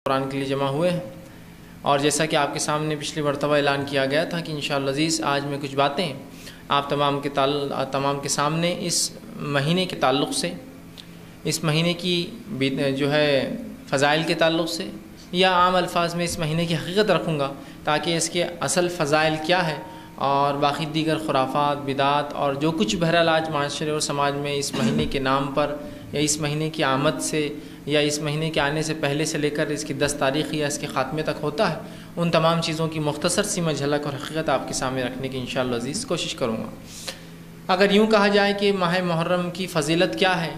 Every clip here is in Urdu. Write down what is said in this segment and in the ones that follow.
قرآن کے لیے جمع ہوئے ہیں، اور جیسا کہ آپ کے سامنے پچھلی مرتبہ اعلان کیا گیا تھا کہ انشاءاللہ عزیز آج میں کچھ باتیں آپ تمام کے سامنے اس مہینے کے تعلق سے، اس مہینے کی جو ہے فضائل کے تعلق سے، یا عام الفاظ میں اس مہینے کی حقیقت رکھوں گا تاکہ اس کے اصل فضائل کیا ہے اور باقی دیگر خرافات، بدعات اور جو کچھ بہرحال آج معاشرے اور سماج میں اس مہینے کے نام پر یا اس مہینے کی آمد سے یا اس مہینے کے آنے سے پہلے سے لے کر اس کی 10 تاریخ یا اس کے خاتمے تک ہوتا ہے، ان تمام چیزوں کی مختصر سی میں جھلک اور حقیقت آپ کے سامنے رکھنے کی انشاءاللہ عزیز کوشش کروں گا۔ اگر یوں کہا جائے کہ ماہ محرم کی فضیلت کیا ہے،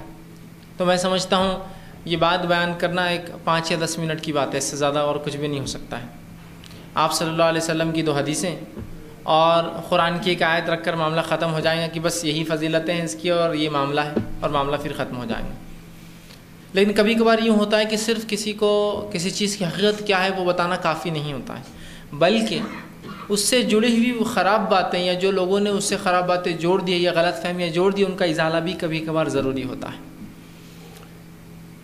تو میں سمجھتا ہوں یہ بات بیان کرنا ایک 5 یا 10 منٹ کی بات ہے، اس سے زیادہ اور کچھ بھی نہیں ہو سکتا ہے۔ آپ صلی اللہ علیہ وسلم کی 2 حدیثیں اور قرآن کی ایک آیت رکھ کر معاملہ ختم ہو جائے گا کہ بس یہی فضیلتیں ہیں اس کی اور یہ معاملہ ہے، اور معاملہ پھر ختم ہو جائیں گے۔ لیکن کبھی کبھار یوں ہوتا ہے کہ صرف کسی کو کسی چیز کی حقیقت کیا ہے وہ بتانا کافی نہیں ہوتا ہے، بلکہ اس سے جڑی ہوئی وہ خراب باتیں یا جو لوگوں نے اس سے خراب باتیں جوڑ دی یا غلط فہمیاں جوڑ دی، ان کا ازالہ بھی کبھی کبھار ضروری ہوتا ہے۔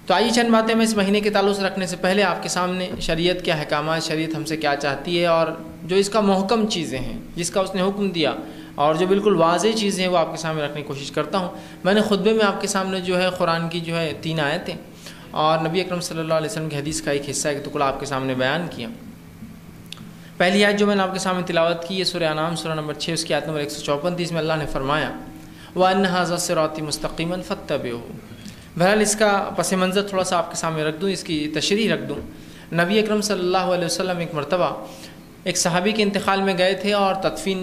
تو آئیے چند باتیں میں اس مہینے کے تعلق سے رکھنے سے پہلے آپ کے سامنے شریعت کے احکامات، شریعت ہم سے کیا چاہتی ہے اور جو اس کا محکم چیزیں ہیں جس کا اس نے حکم دیا اور جو بالکل واضح چیزیں ہیں وہ آپ کے سامنے رکھنے کی کوشش کرتا ہوں۔ میں نے خطبے میں آپ کے سامنے جو ہے قرآن کی جو ہے 3 آیتیں اور نبی اکرم صلی اللہ علیہ وسلم کی حدیث کا ایک حصہ، ایک ٹکڑا آپ کے سامنے بیان کیا۔ پہلی آیت جو میں نے آپ کے سامنے تلاوت کی ہے سورہ انعام سورہ نمبر 6 اس کی آیت نمبر 154، اس میں اللہ نے فرمایا وَأَنَّ هَذَا صِرَاطِي مُسْتَقِيمًا فَاتَّبِعُوهُ۔ بہرحال اس کا پس منظر تھوڑا سا آپ کے سامنے رکھ دوں، اس کی تشریح رکھ دوں۔ نبی اکرم صلی اللہ علیہ وسلم ایک مرتبہ ایک صحابی کے انتقال میں گئے تھے اور تدفین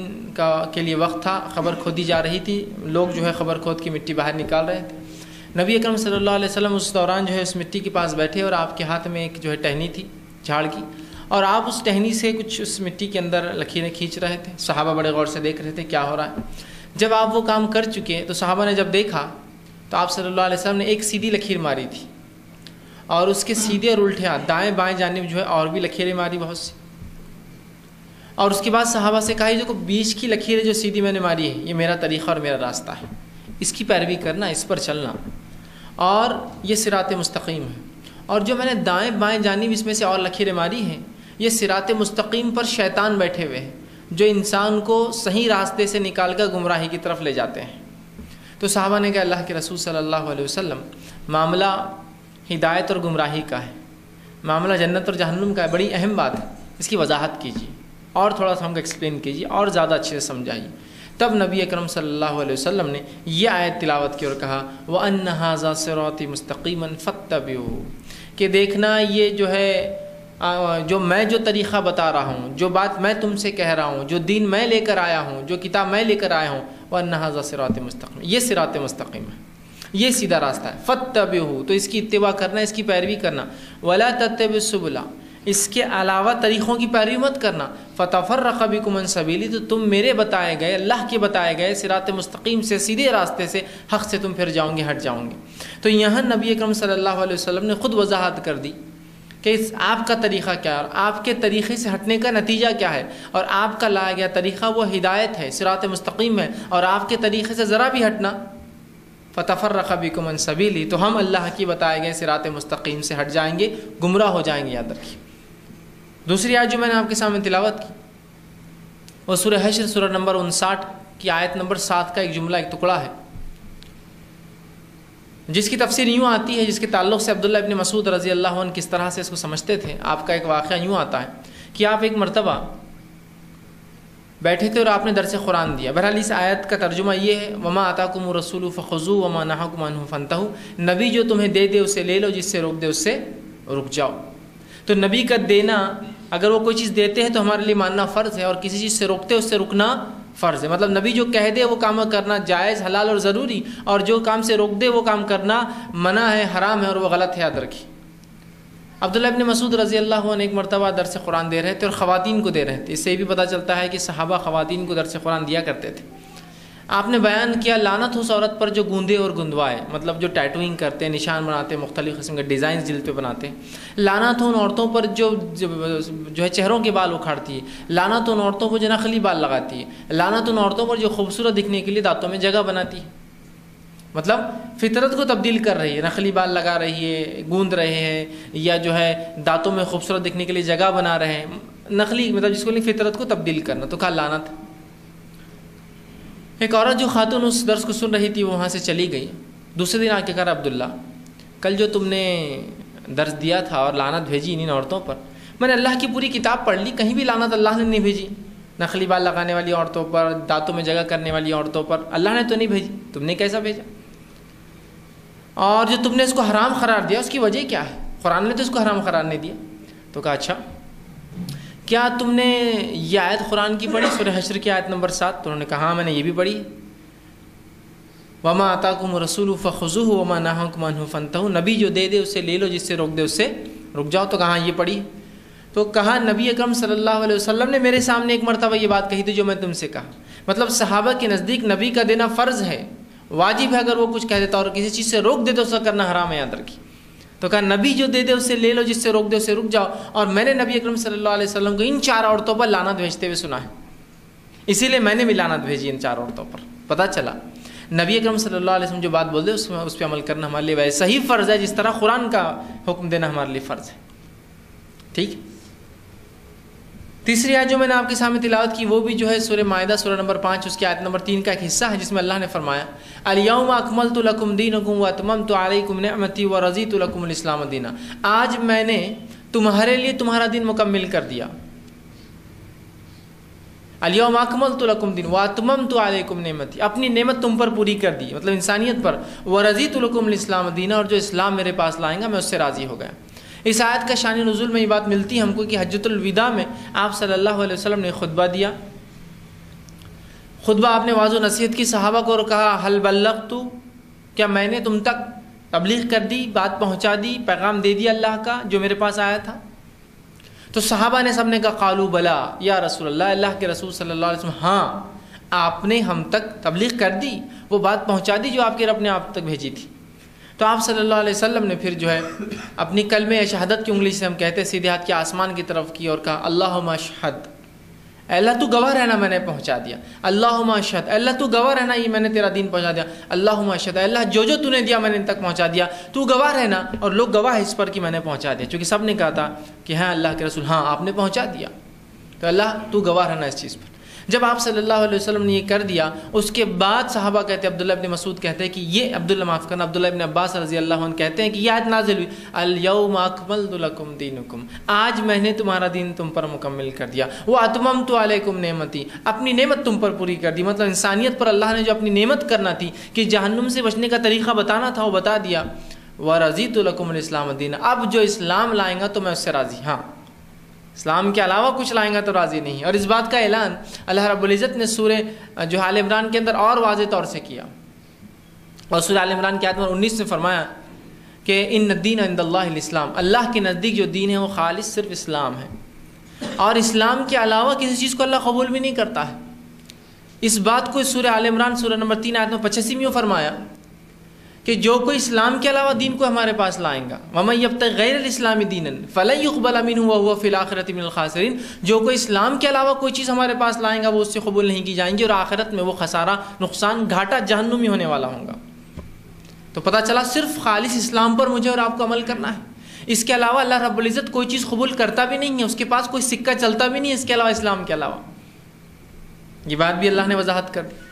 کے لیے وقت تھا، خبر کھودی جا رہی تھی، لوگ جو ہے خبر کھود کی مٹی باہر نکال رہے تھے۔ نبی اکرم صلی اللہ علیہ وسلم اس دوران جو ہے اس مٹی کے پاس بیٹھے اور آپ کے ہاتھ میں ایک جو ہے ٹہنی تھی جھاڑ کی، اور آپ اس ٹہنی سے کچھ اس مٹی کے اندر لکیریں کھینچ رہے تھے۔ صحابہ بڑے غور سے دیکھ رہے تھے کیا ہو رہا ہے۔ جب آپ وہ کام کر چکے تو صحابہ نے جب دیکھا تو آپ صلی اللہ علیہ وسلم نے ایک سیدھی لکیر ماری تھی اور اس کے سیدھے اور الٹے ہاتھ دائیں بائیں جانب جو ہے اور بھی لکیریں ماری بہت سی، اور اس کے بعد صحابہ سے کہا جو بیچ کی لکیریں جو سیدھی میں نے ماری ہے یہ میرا طریقہ اور میرا راستہ ہے، اس کی پیروی کرنا، اس پر چلنا، اور یہ صراط مستقیم ہے۔ اور جو میں نے دائیں بائیں جانب اس میں سے اور لکیریں ماری ہیں یہ صراط مستقیم پر شیطان بیٹھے ہوئے ہیں جو انسان کو صحیح راستے سے نکال کر گمراہی کی طرف لے جاتے ہیں۔ تو صحابہ نے کہا اللہ کے رسول صلی اللہ علیہ وسلم معاملہ ہدایت اور گمراہی کا ہے، معاملہ جنت اور جہنم کا ہے، بڑی اہم بات ہے، اس کی وضاحت کیجیے اور تھوڑا سا ہم کو ایکسپلین کیجیے اور زیادہ اچھے سے سمجھائیے۔ تب نبی اکرم صلی اللہ علیہ وسلم نے یہ آیت تلاوت کی اور کہا وَأَنَّ هَذَا صِرَاطِي مُسْتَقِيمًا فَاتَّبِعُوهُ، کہ دیکھنا یہ جو ہے جو میں جو طریقہ بتا رہا ہوں، جو بات میں تم سے کہہ رہا ہوں، جو دین میں لے کر آیا ہوں، جو کتاب میں لے کر آیا ہوں، وَأَنَّ هَذَا صِرَاطِي مُسْتَقِيمًا، یہ صراط مستقیم ہے، یہ سیدھا راستہ ہے۔ فَاتَّبِعُوهُ، تو اس کی اتباع کرنا، اس کی پیروی کرنا۔ وَلَا تَتَّبِعُوا السُّبُلَ، اس کے علاوہ طریقوں کی پیروی مت کرنا۔ فَتَفَرَّقَ بِكُمْ عَنْ سَبِيلِهِ، تو تم میرے بتائے گئے، اللہ کے بتائے گئے صراط مستقیم سے، سیدھے راستے سے، حق سے تم پھر جاؤں گے، ہٹ جاؤں گے۔ تو یہاں نبی اکرم صلی اللہ علیہ وسلم نے خود وضاحت کر دی کہ آپ کا طریقہ کیا ہے اور آپ کے طریقے سے ہٹنے کا نتیجہ کیا ہے، اور آپ کا لایا گیا طریقہ وہ ہدایت ہے، صراط مستقیم ہے، اور آپ کے طریقے سے ذرا بھی ہٹنا فَتَفَرَّقَ بِكُمْ عَنْ سَبِيلِهِ، تو ہم اللہ کی بتائے گئے صراط مستقیم سے ہٹ جائیں گے، گمراہ ہو جائیں گے، یاد رکھیے۔ دوسری آیت جو میں نے آپ کے سامنے تلاوت کی وہ سورہ حشر سورہ نمبر 59 کی آیت نمبر 7 کا ایک جملہ، ایک ٹکڑا ہے جس کی تفسیر یوں آتی ہے، جس کے تعلق سے عبداللہ ابن مسعود رضی اللہ عنہ کس طرح سے اس کو سمجھتے تھے۔ آپ کا ایک واقعہ یوں آتا ہے کہ آپ ایک مرتبہ بیٹھے تھے اور آپ نے درس قرآن دیا۔ بہرحال اس آیت کا ترجمہ یہ ہے وَمَا آتَاكُمُ الرَّسُولُ فَخُذُوهُ وَمَا نَهَاكُمْ عَنْهُ فَانْتَهُوا، نبی جو تمہیں دے دے اسے لے لو، جس سے روک دے اس سے رک جاؤ۔ تو نبی کا دینا، اگر وہ کوئی چیز دیتے ہیں تو ہمارے لیے ماننا فرض ہے، اور کسی چیز سے روکتے اس سے رکنا فرض ہے۔ مطلب نبی جو کہہ دے وہ کام کرنا جائز، حلال اور ضروری، اور جو کام سے روک دے وہ کام کرنا منع ہے، حرام ہے اور وہ غلط ہے، یاد رکھیے۔ عبداللہ ابن مسعود رضی اللہ عنہ ایک مرتبہ درس قرآن دے رہے تھے اور خواتین کو دے رہے تھے۔ اس سے بھی پتہ چلتا ہے کہ صحابہ خواتین کو درس قرآن دیا کرتے تھے۔ آپ نے بیان کیا لعنت اس عورت پر جو گوندے اور گندوائے، مطلب جو ٹیٹوئنگ کرتے ہیں، نشان بناتے ہیں، مختلف قسم کے ڈیزائنز جلد پہ بناتے ہیں۔ لعنت ان عورتوں پر جو ہے چہروں کے بال اکھاڑتی ہے، لعنت ان عورتوں پر جو نخلی بال لگاتی ہے، لعنت ان عورتوں پر جو خوبصورت دکھنے کے لیے دانتوں میں جگہ بناتی ہے۔ مطلب فطرت کو تبدیل کر رہی ہے، نخلی بال لگا رہی ہے، گوند رہے ہیں، یا جو ہے دانتوں میں خوبصورت دکھنے کے لیے جگہ بنا رہے ہیں، نخلی مطلب جس کو نہیں فطرت کو تبدیل کرنا، تو کہا لعنت۔ ایک عورت جو خاتون اس درس کو سن رہی تھی وہ وہاں سے چلی گئی، دوسرے دن آ کے کہا عبداللہ کل جو تم نے درس دیا تھا اور لعنت بھیجی ان عورتوں پر، میں نے اللہ کی پوری کتاب پڑھ لی، کہیں بھی لعنت اللہ نے نہیں بھیجی، نخلی بال لگانے والی عورتوں پر، دانتوں میں جگہ کرنے والی عورتوں پر اللہ نے تو نہیں بھیجی، تم نے کیسا بھیجا؟ اور جو تم نے اس کو حرام قرار دیا اس کی وجہ کیا ہے؟ قرآن نے تو اس کو حرام قرار نہیں دیا۔ تو کہا اچھا کیا تم نے یہ آیت قرآن کی پڑھی، سورہ حشر کی آیت نمبر 7؟ تو انہوں نے کہا ہاں میں نے یہ بھی پڑھی ہے، وما آتاکم الرسول فخذوہ وما نہاکم عنہ فانتہوا، نبی جو دے دے اسے لے لو، جس سے روک دے اس سے رک جاؤ۔ تو کہا یہ پڑھی؟ تو کہا نبی اکرم صلی اللہ علیہ وسلم نے میرے سامنے ایک مرتبہ یہ بات کہی تھی جو میں تم سے کہا، مطلب صحابہ کے نزدیک نبی کا دینا فرض ہے، واجب ہے، اگر وہ کچھ کہہ دیتا اور کسی چیز سے روک دے تو اس کا کرنا حرام ہے، یاد رکھیے۔ تو کہا نبی جو دے دے اسے لے لو، جس سے روک دے اسے رک جاؤ، اور میں نے نبی اکرم صلی اللہ علیہ وسلم کو ان 4 عورتوں پر لعنت بھیجتے ہوئے سنا ہے، اسی لیے میں نے بھی لعنت بھیجی ان 4 عورتوں پر۔ پتہ چلا نبی اکرم صلی اللہ علیہ وسلم جو بات بول دے اس پہ عمل کرنا ہمارے لیے ویسا ہی فرض ہے جس طرح قرآن کا حکم دینا ہمارے لیے فرض ہے، ٹھیک۔ تیسری آیت جو میں نے آپ کے سامنے تلاوت کی وہ بھی جو ہے سورہ مائدہ سورہ نمبر 5 اس کی آیت نمبر 3 کا ایک حصہ ہے، جس میں اللہ نے فرمایا الیوم اکملت لکم دینکم واتممت علیکم نعمتی ورضیت لکم الاسلام دینا، آج میں نے تمہارے لیے تمہارا دین مکمل کر دیا۔ الیوم اکملت لکم دین واتممت علیکم نعمتی، اپنی نعمت تم پر پوری کر دی، مطلب انسانیت پر، ورضیت لکم الاسلام دینا، اور جو اسلام میرے پاس لائیں گا میں اس سے راضی ہو گیا۔ اس آیت کا شان نزول میں یہ بات ملتی ہے ہم کو کہ حجۃ الوداع میں آپ صلی اللہ علیہ وسلم نے خطبہ دیا، خطبہ آپ نے واضح و نصیحت کی صحابہ کو اور کہا حل بلغت، کیا میں نے تم تک تبلیغ کر دی، بات پہنچا دی، پیغام دے دیا اللہ کا جو میرے پاس آیا تھا؟ تو صحابہ نے سب نے کہا قالوا بلا یا رسول اللہ، اللہ کے رسول صلی اللہ علیہ وسلم ہاں آپ نے ہم تک تبلیغ کر دی، وہ بات پہنچا دی جو آپ کے رب نے آپ تک بھیجی تھی۔ تو آپ صلی اللہ علیہ وسلم نے پھر جو ہے اپنی کلمہ شہادت کی انگلی سے ہم کہتے ہیں سیدھے ہاتھ کے آسمان کی طرف کی اور کہا اللہم اشہد، اے اللہ تو گواہ رہنا میں نے پہنچا دیا، اللہم اشہد، اے اللہ تو گواہ رہنا یہ میں نے تیرا دین پہنچا دیا، اللہم اشہد، اے اللہ جو جو تو نے دیا میں نے ان تک پہنچا دیا، تو گواہ رہنا اور لوگ گواہ اس پر کہ میں نے پہنچا دیا، چونکہ سب نے کہا تھا کہ ہاں اللہ کے رسول ہاں آپ نے پہنچا دیا، تو اللہ تو گواہ رہنا اس چیز پر۔ جب آپ صلی اللہ علیہ وسلم نے یہ کر دیا اس کے بعد صحابہ کہتے ہیں، عبداللہ ابن مسعود کہتے ہیں کہ یہ عبداللہ ابن عباس رضی اللہ عنہ کہتے ہیں کہ یہ آیت نازل ہوئی الیوم اکملت لکم دینکم، آج میں نے تمہارا دین تم پر مکمل کر دیا، واتممت علیکم نعمتی، اپنی نعمت تم پر پوری کر دی، مطلب انسانیت پر اللہ نے جو اپنی نعمت کرنا تھی کہ جہنم سے بچنے کا طریقہ بتانا تھا وہ بتا دیا، ورضیت لکم الاسلام دینا، اب جو اسلام لائیں گا تو میں اس سے راضی، ہاں اسلام کے علاوہ کچھ لائیں گا تو راضی نہیں۔ اور اس بات کا اعلان اللہ رب العزت نے سورہ جو آل عمران کے اندر اور واضح طور سے کیا، اور سورہ آل عمران کی آیت نمبر 19 میں فرمایا کہ ان الدین عند اللہ الاسلام، اللہ کے نزدیک جو دین ہے وہ خالص صرف اسلام ہے، اور اسلام کے علاوہ کسی چیز کو اللہ قبول بھی نہیں کرتا ہے۔ اس بات کو سورہ آل عمران سورہ نمبر 3 آیت نمبر 85 میں فرمایا کہ جو کوئی اسلام کے علاوہ دین کو ہمارے پاس لائیں گا، وَمَن يَبْتَغِ غَيْرَ الْإِسْلَامِ دِينًا فَلَن يُقْبَلَ مِنْهُ وَهُوَ فِي الْآخِرَةِ مِنَ الْخَاسِرِينَ، جو کوئی اسلام کے علاوہ کوئی چیز ہمارے پاس لائیں گا وہ اس سے قبول نہیں کی جائیں گی، اور آخرت میں وہ خسارہ، نقصان، گھاٹا جہنم میں ہونے والا ہوگا۔ تو پتہ چلا صرف خالص اسلام پر مجھے اور آپ کو عمل کرنا ہے، اس کے علاوہ اللہ رب العزت کوئی چیز قبول کرتا بھی نہیں ہے، اس کے پاس کوئی سکہ چلتا بھی نہیں ہے اس کے علاوہ، اسلام کے علاوہ۔ یہ بات بھی اللہ نے وضاحت کر دی۔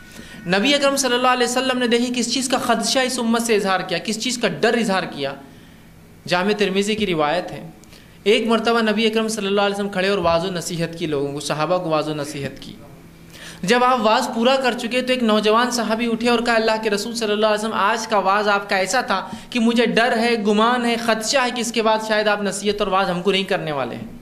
نبی اکرم صلی اللہ علیہ وسلم نے دیکھی کس چیز کا خدشہ اس امت سے اظہار کیا، کس چیز کا ڈر اظہار کیا۔ جامع ترمذی کی روایت ہے، ایک مرتبہ نبی اکرم صلی اللہ علیہ وسلم کھڑے اور واضح نصیحت کی لوگوں کو، صحابہ کو واضح نصیحت کی۔ جب آپ واز پورا کر چکے تو ایک نوجوان صحابی اٹھے اور کہا اللہ کے رسول صلی اللہ علیہ وسلم آج کا واز آپ کا ایسا تھا کہ مجھے ڈر ہے، گمان ہے، خدشہ ہے کہ اس کے بعد شاید آپ نصیحت اور واز ہم کو نہیں کرنے والے ہیں۔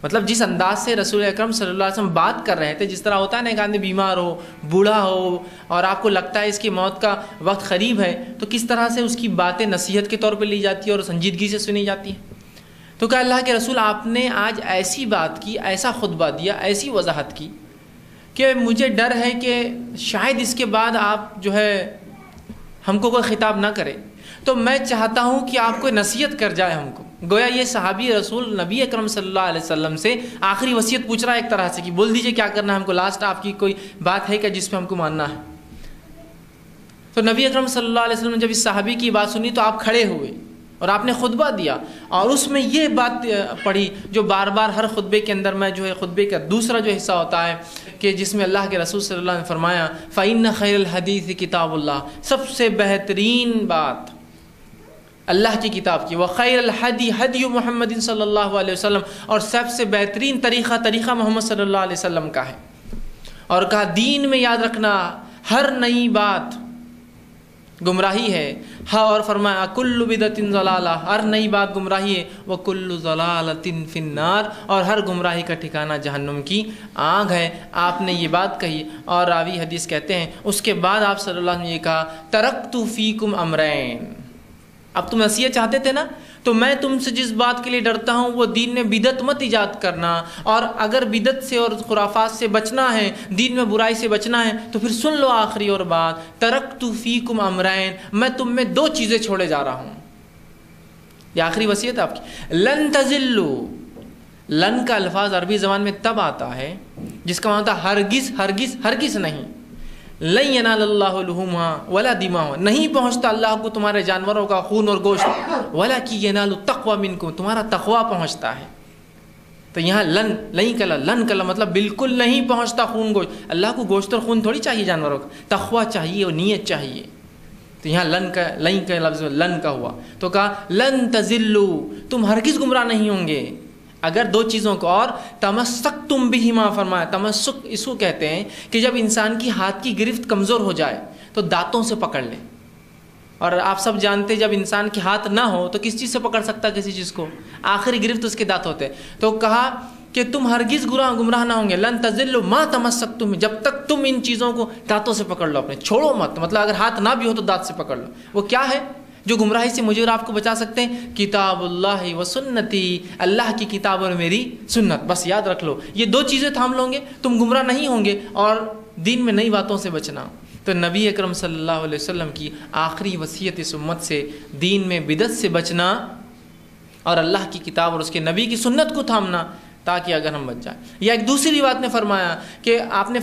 مطلب جس انداز سے رسول اکرم صلی اللہ علیہ وسلم بات کر رہے تھے، جس طرح ہوتا ہے نا ایک آدمی بیمار ہو، بوڑھا ہو اور آپ کو لگتا ہے اس کی موت کا وقت قریب ہے، تو کس طرح سے اس کی باتیں نصیحت کے طور پہ لی جاتی ہے اور سنجیدگی سے سنی جاتی ہے۔ تو کہا اللہ کے رسول آپ نے آج ایسی بات کی، ایسا خطبہ دیا، ایسی وضاحت کی کہ مجھے ڈر ہے کہ شاید اس کے بعد آپ جو ہے ہم کو کوئی خطاب نہ کرے، تو میں چاہتا ہوں کہ آپ کوئی نصیحت کر جائے ہم کو۔ گویا یہ صحابی رسول نبی اکرم صلی اللہ علیہ وسلم سے آخری وصیت پوچھ رہا ہے ایک طرح سے کہ بول دیجئے کیا کرنا ہے ہم کو، لاسٹ آپ کی کوئی بات ہے کہ جس پہ ہم کو ماننا ہے۔ تو نبی اکرم صلی اللہ علیہ وسلم نے جب اس صحابی کی بات سنی تو آپ کھڑے ہوئے اور آپ نے خطبہ دیا، اور اس میں یہ بات پڑھی جو بار بار ہر خطبے کے اندر میں جو ہے خطبے کا دوسرا جو حصہ ہوتا ہے کہ جس میں اللہ کے رسول صلی اللہ علیہ وسلم نے فرمایا فَإِنَّ خَيْرَ الْحَدِيثِ کتاب اللہ، سب سے بہترین بات اللہ کی کتاب کی، وَخَيْرَ الْحَدِي حَدِيُّ مُحَمَّدٍ صلی اللہ علیہ وسلم، اور سب سے بہترین طریقہ محمد صلی اللہ علیہ وسلم کا ہے۔ اور کہا دین میں یاد رکھنا ہر نئی بات گمراہی ہے، ہاں، اور فرمایا کل بدعۃ ضلالہ، ہر نئی بات گمراہی ہے، وکل ضلالۃ فی النار، اور ہر گمراہی کا ٹھکانہ جہنم کی آگ ہے۔ آپ نے یہ بات کہی، اور راوی حدیث کہتے ہیں اس کے بعد آپ صلی اللہ علیہ وسلم نے یہ کہا ترکت فیکم امرین، اب تم نصیحت چاہتے تھے نا، تو میں تم سے جس بات کے لیے ڈرتا ہوں وہ دین میں بدعت مت ایجاد کرنا، اور اگر بدعت سے اور خرافات سے بچنا ہے، دین میں برائی سے بچنا ہے، تو پھر سن لو آخری اور بات، ترکت فیکم امرین، میں تم میں دو چیزیں چھوڑے جا رہا ہوں۔ یہ آخری وصیت آپ کی۔ لن تضلوا، لن کا الفاظ عربی زبان میں تب آتا ہے جس کا معنی ہوتا ہے ہرگز ہرگز ہرگز نہیں، لن ینال اللہ لحومها ولا دماؤها، نہیں پہنچتا اللہ کو تمہارے جانوروں کا خون اور گوشت، ولکن ینال التقوی منکم، تمہارا تقوی پہنچتا ہے۔ تو یہاں لن کلا مطلب بالکل نہیں پہنچتا خون گوشت، اللہ کو گوشت اور خون تھوڑی چاہیے جانوروں کا، تقوی چاہیے اور نیت چاہیے۔ تو یہاں لن کا لفظ لن کا ہوا، تو کہا لن تضلوا، تم ہرگز گمراہ نہیں ہوں گے اگر دو چیزوں کو، اور تمسکتم بہما، فرمایا تمسک اس کو کہتے ہیں کہ جب انسان کی ہاتھ کی گرفت کمزور ہو جائے تو دانتوں سے پکڑ لے، اور آپ سب جانتے جب انسان کے ہاتھ نہ ہو تو کس چیز سے پکڑ سکتا ہے کسی چیز کو، آخری گرفت اس کے دانت ہوتے ہیں۔ تو کہا کہ تم ہرگز گمراہ نہ ہوں گے، لن تضلوا ما تمسکتم، جب تک تم ان چیزوں کو دانتوں سے پکڑ لو، اپنے چھوڑو مت، مطلب اگر ہاتھ نہ بھی ہو تو دانت سے پکڑ لو۔ وہ کیا ہے جو گمراہی سے مجھے اور آپ کو بچا سکتے ہیں؟ کتاب اللہ و سنتی، اللہ کی کتاب اور میری سنت، بس یاد رکھ لو، یہ دو چیزیں تھام لو گے تم گمراہ نہیں ہوں گے، اور دین میں نئی باتوں سے بچنا۔ تو نبی اکرم صلی اللہ علیہ وسلم کی آخری وصیت اس امت سے دین میں بدعت سے بچنا اور اللہ کی کتاب اور اس کے نبی کی سنت کو تھامنا، تاکہ اگر ہم بچ جائیں۔ یا ایک دوسری بات نے فرمایا کہ آپ نے